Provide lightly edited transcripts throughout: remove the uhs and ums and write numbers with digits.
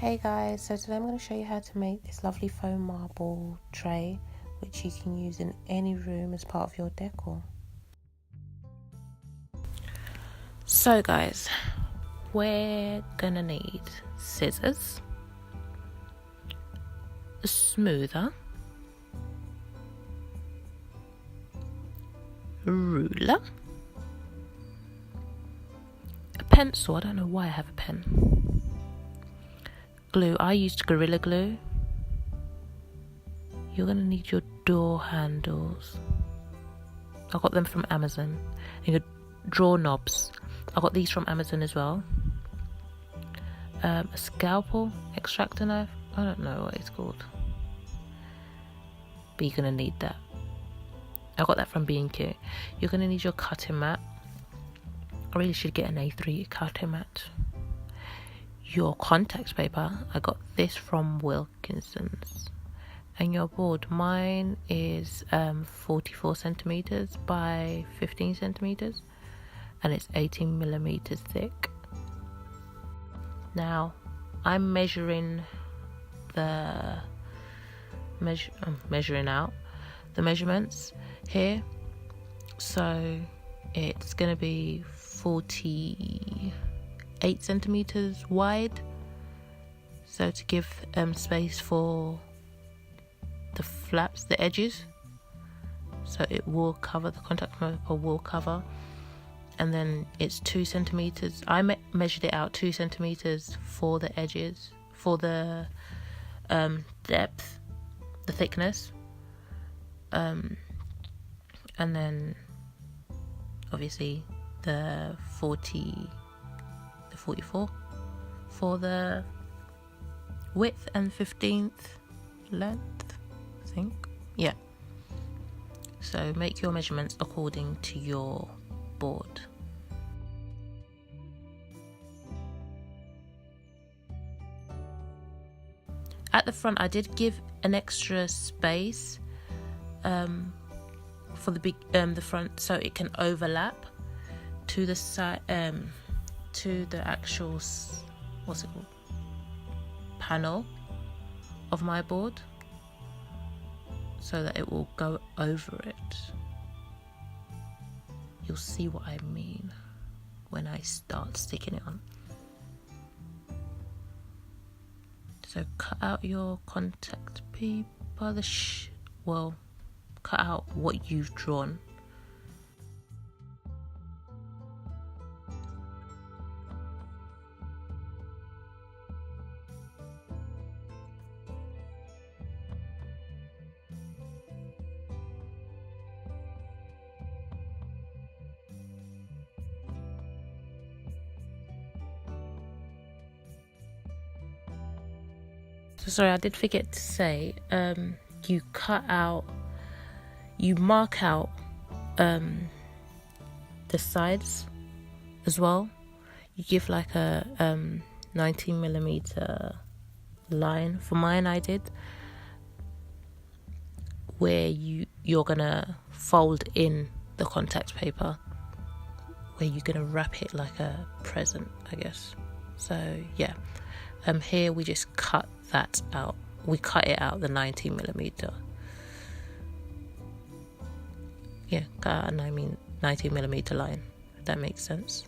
Hey guys, so today I'm going to show you how to make this lovely foam marble tray which you can use in any room as part of your decor. So guys, we're gonna need scissors, a smoother, a ruler, a pencil, I don't know why I have a pen, glue, I used Gorilla Glue. You're gonna need your door handles, I got them from Amazon, and your drawer knobs, I got these from Amazon as well. A scalpel extractor knife, I don't know what it's called, but you're gonna need that. I got that from B&Q. You're gonna need your cutting mat. I really should get an A3 cutting mat. Your contact paper, I got this from Wilkinson's. And your board, mine is 44 centimeters by 15 centimeters, and it's 18 millimeters thick. Now I'm measuring out the measurements here, so it's going to be 48 centimeters wide, so to give space for the flaps, the edges, so it will cover, the contact paper will cover. And then it's 2 centimeters. I measured it out 2 centimeters for the edges, for the depth, the thickness, and then obviously the 44 for the width, and 15th length, I think. Yeah. So make your measurements according to your board. At the front, I did give an extra space for the front, so it can overlap to the side, to the actual panel of my board, so that it will go over it. You'll see what I mean when I start sticking it on. So cut out your contact paper, cut out what you've drawn. So sorry, I did forget to say, you mark out the sides as well. You give like a 19 millimeter line. For mine, I did, where you're gonna fold in the contact paper, where you're gonna wrap it like a present, I guess. So yeah, here we just cut that out. We cut it out, the 19 millimeter. Yeah, cut out a 19 millimeter line, if that makes sense.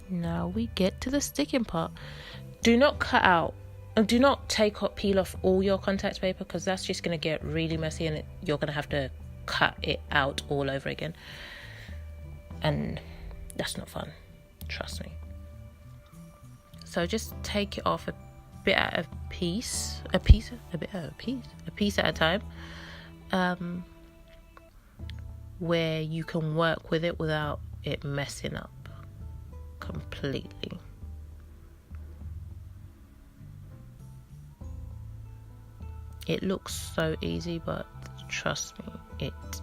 Now we get to the sticking part. Do not cut out, and do not peel off all your contact paper, because that's just going to get really messy, and you're going to have to cut it out all over again, and that's not fun. trust me. So just take it off a bit at a piece at a time, where you can work with it without it messing up completely. It looks so easy, but trust me, it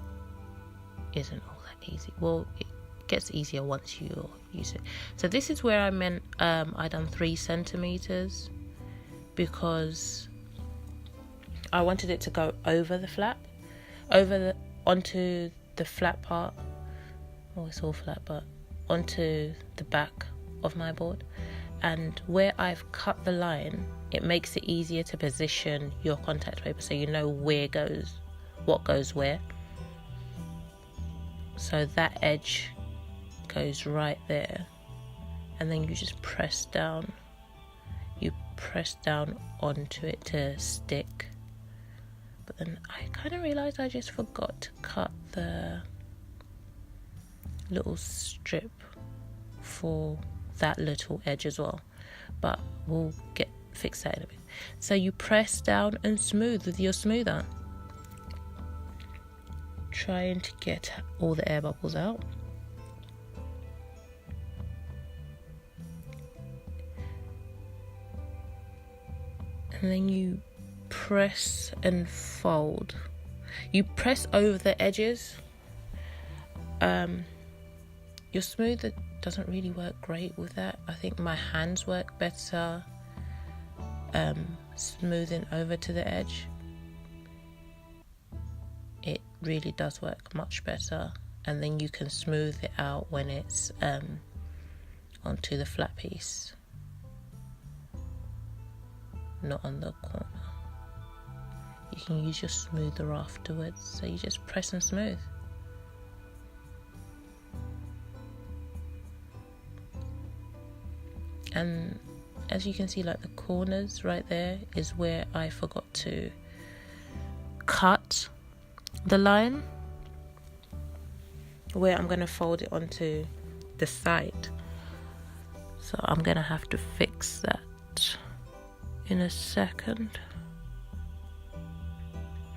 isn't all that easy. Well, it gets easier once you use it. So this is where I meant I done 3 centimeters, because I wanted it to go over the flap, onto the flat part. Oh, it's all flat, but onto the back of my board. And where I've cut the line, it makes it easier to position your contact paper, so you know what goes where. So that edge goes right there, and then you just press down. You press down onto it to stick. But then I kind of realized I just forgot to cut the little strip for that little edge as well, but we'll fix that in a bit. So you press down and smooth with your smoother, trying to get all the air bubbles out. And then you press and fold. You press over the edges. Your smoother doesn't really work great with that. I think my hands work better smoothing over to the edge. It really does work much better, and then you can smooth it out when it's onto the flat piece, not on the corner. You can use your smoother afterwards, so you just press and smooth. And as you can see, like the corners right there is where I forgot to cut the line, where I'm going to fold it onto the side. So I'm going to have to fix that in a second.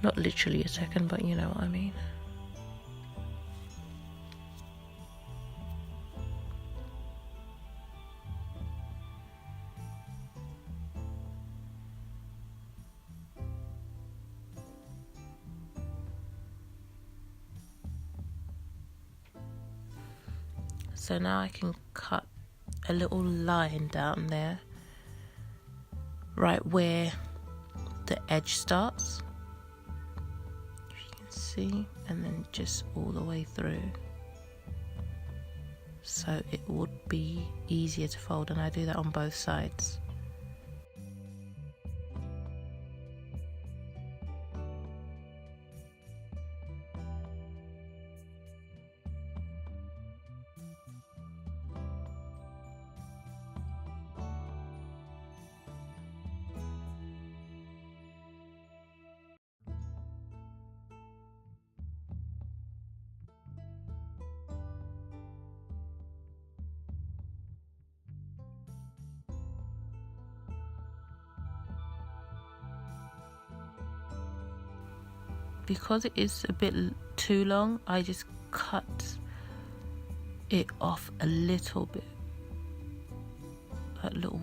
Not literally a second, but you know what I mean. So now I can cut a little line down there, right where the edge starts, if you can see, and then just all the way through, so it would be easier to fold, and I do that on both sides. Because it is a bit too long, I just cut it off a little bit. That little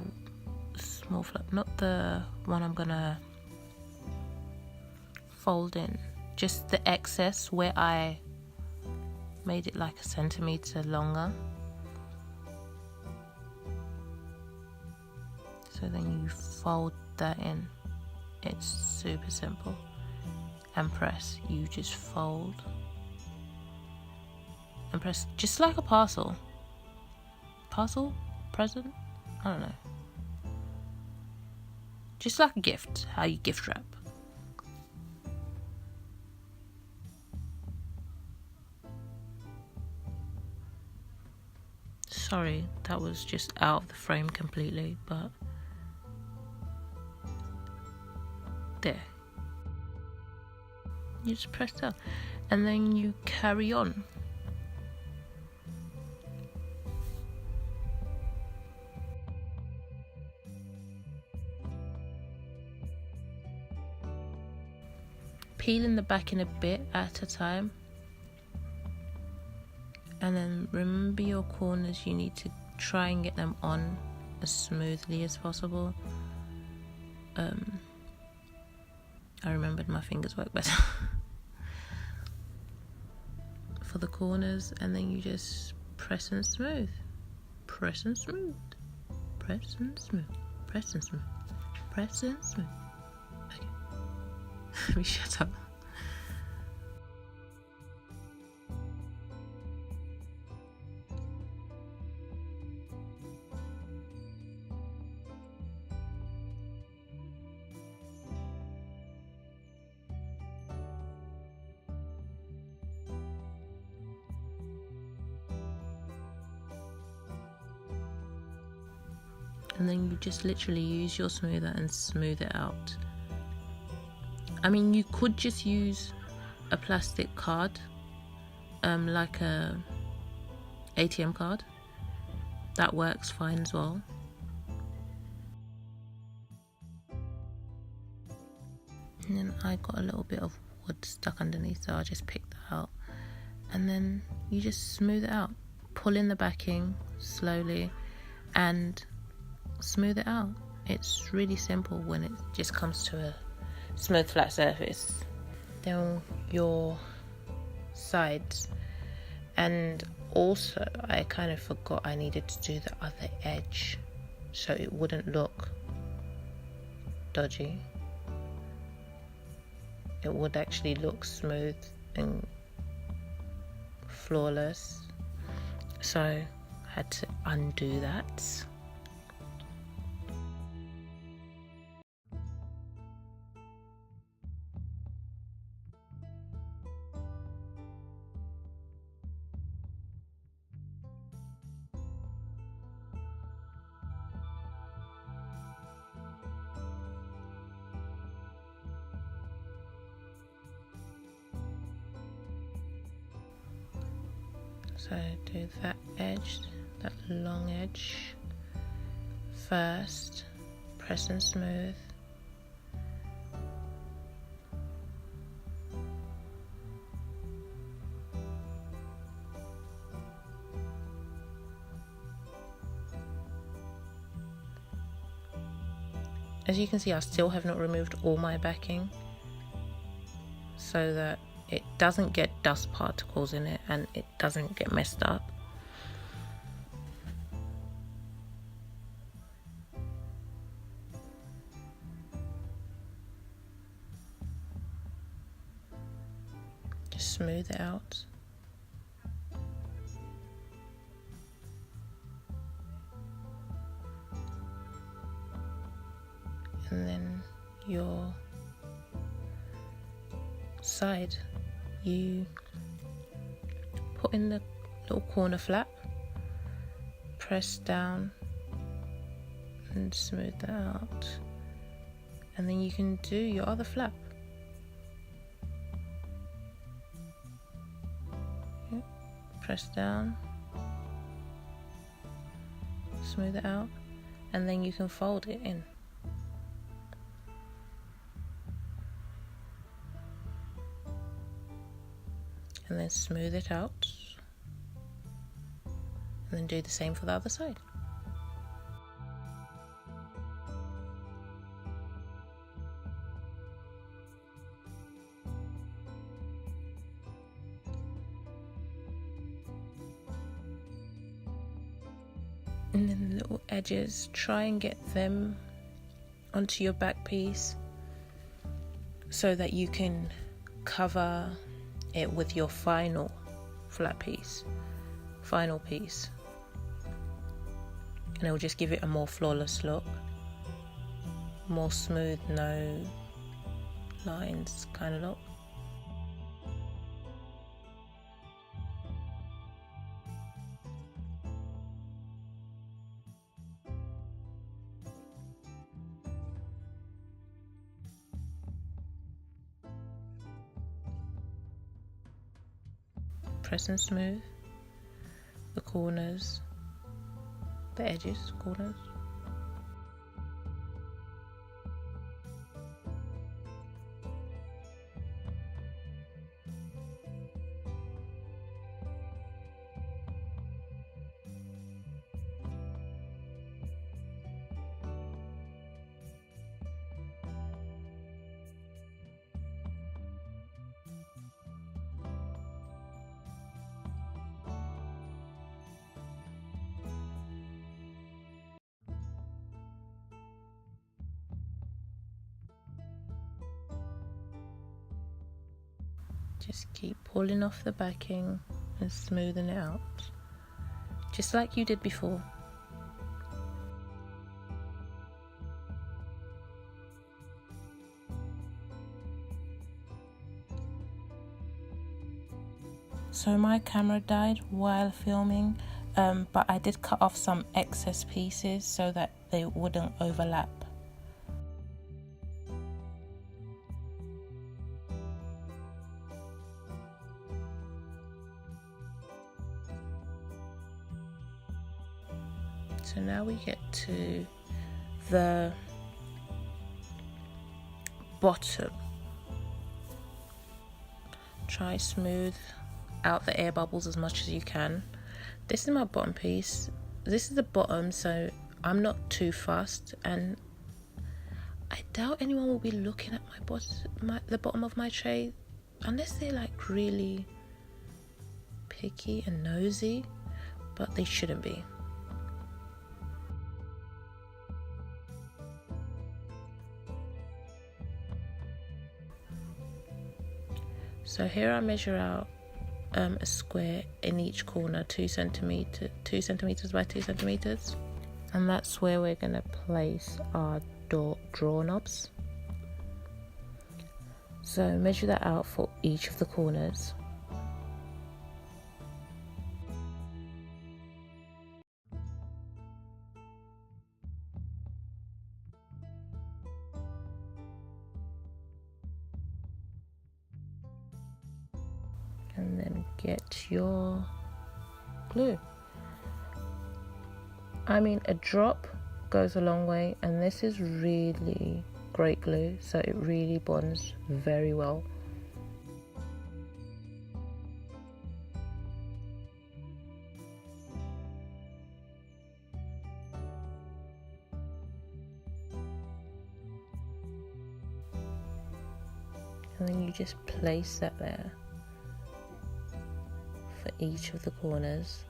small flap, not the one I'm gonna fold in, just the excess where I made it like 1 centimeter longer. So then you fold that in. It's super simple. And press. You just fold and press, just like a parcel, present, I don't know, just like a gift, how you gift wrap. Sorry, that was just out of the frame completely, but there. You just press down and then you carry on. peeling the backing a bit at a time. And then remember your corners, you need to try and get them on as smoothly as possible. I remembered my fingers work better for the corners, and then you just press and smooth, press and smooth, press and smooth, press and smooth, press and smooth. Okay, let me shut up. And then you just literally use your smoother and smooth it out. I mean, you could just use a plastic card, like a ATM card. That works fine as well. And then I got a little bit of wood stuck underneath, so I'll just pick that out. And then you just smooth it out. Pull in the backing slowly and smooth it out. It's really simple when it just comes to a smooth flat surface. Then your sides, and also I kind of forgot I needed to do the other edge so it wouldn't look dodgy. It would actually look smooth and flawless, so I had to undo that. So do that edge, that long edge first, press and smooth. As you can see, I still have not removed all my backing so that it doesn't get dust particles in it and it doesn't get messed up. Just smooth it out. And then your side, you put in the little corner flap, press down and smooth that out, and then you can do your other flap. Yep. Press down, smooth it out, and then you can fold it in. And then smooth it out, and then do the same for the other side. And then the little edges, try and get them onto your back piece so that you can cover it with your final flat piece, final piece, and it will just give it a more flawless look, more smooth, no lines kind of look. Press and smooth the corners, the edges, corners. Just keep pulling off the backing and smoothing it out, just like you did before. So my camera died while filming, but I did cut off some excess pieces so that they wouldn't overlap. So now we get to the bottom. Try smooth out the air bubbles as much as you can. This is my bottom piece. This is the bottom, so I'm not too fussed, and I doubt anyone will be looking at the bottom of my tray unless they're like really picky and nosy, but they shouldn't be. So here I measure out a square in each corner, 2 centimeters by 2 centimeters, and that's where we're going to place our drawer knobs. So measure that out for each of the corners. And then get your glue. I mean, a drop goes a long way, and this is really great glue, so it really bonds very well. And then you just place that there for each of the corners.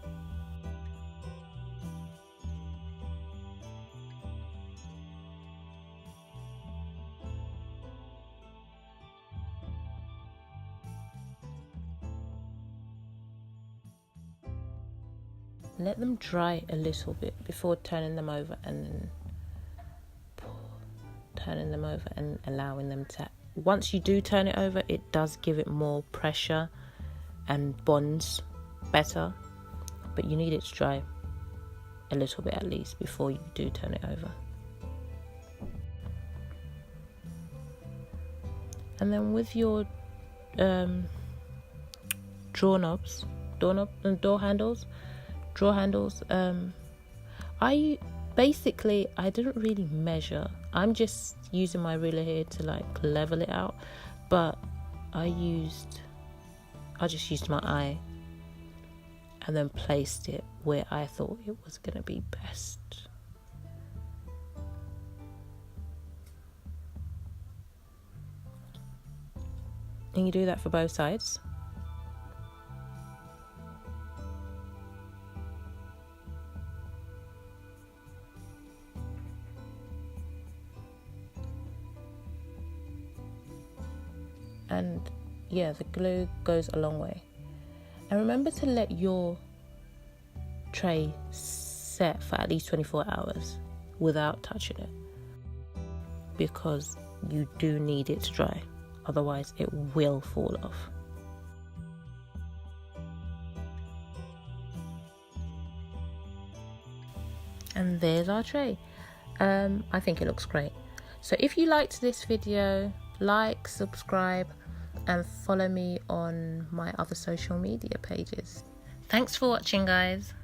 Let them dry a little bit before turning them over, and then turning them over and allowing them to, once you do turn it over, it does give it more pressure and bonds better, but you need it to dry a little bit at least before you do turn it over. And then with your drawer handles, I didn't really measure. I'm just using my ruler here to like level it out, but I just used my eye and then placed it where I thought it was going to be best. And you do that for both sides. And yeah, the glue goes a long way. And remember to let your tray set for at least 24 hours without touching it, because you do need it to dry, otherwise it will fall off. And there's our tray. I think it looks great. So if you liked this video, like, subscribe, and follow me on my other social media pages. Thanks for watching, guys.